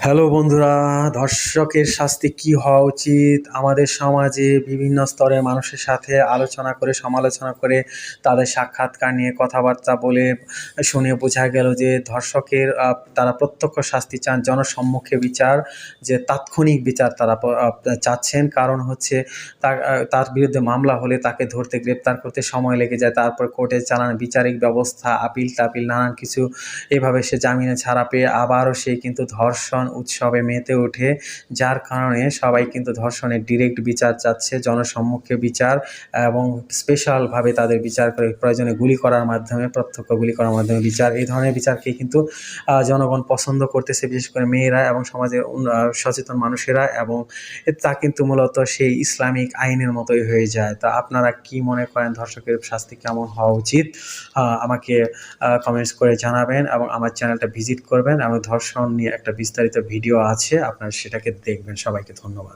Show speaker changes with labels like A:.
A: Hello বন্ধুরা, ধর্ষকের শাস্তি কি হওয়া উচিত? আমাদের সমাজে বিভিন্ন স্তরের মানুষের সাথে আলোচনা করে, সমালোচনা করে, তাদের সাক্ষাৎকার নিয়ে কথাবার্তা বলে শুনে বোঝা গেল যে ধর্ষকের তারা প্রত্যক্ষ শাস্তি চান, জনসম্মুখে বিচার, যে তাৎক্ষণিক বিচার তারা চাচ্ছেন। কারণ হচ্ছে তার বিরুদ্ধে মামলা হলে তাকে ধরতে, গ্রেপ্তার করতে সময় লেগে যায়। তারপর কোর্টে চালানো বিচারিক ব্যবস্থা, আপিল-টাপিল নানান কিছু, এভাবে সে জামিনে ছাড়া পেয়ে আবারও সে কিন্তু ধর্ষণ উৎসবে মেতে ওঠে। যার কারণে সবাই কিন্তু ধর্ষণের ডিরেক্ট বিচার চাচ্ছে, জনসম্মুখে বিচার, এবং স্পেশালভাবে তাদের বিচার করে, প্রয়োজনে গুলি করার মাধ্যমে, প্রত্যক্ষ গুলি করার মাধ্যমে বিচার। এই ধরনের বিচারকেই কিন্তু জনগণ পছন্দ করতেছে, বিশেষ করে মেয়েরা এবং সমাজের সচেতন মানুষেরা, এবং তা কিন্তু মূলত সেই ইসলামিক আইনের মতোই হয়ে যায়। তা আপনারা কি মনে করেন, ধর্ষকের শাস্তি কেমন হওয়া উচিত? আমাকে কমেন্টস করে জানাবেন, এবং আমার চ্যানেলটা ভিজিট করবেন। আমার ধর্ষণ নিয়ে একটা বিস্তারিত ভিডিও আছে, আপনারা সেটাকে দেখবেন। সবাইকে ধন্যবাদ।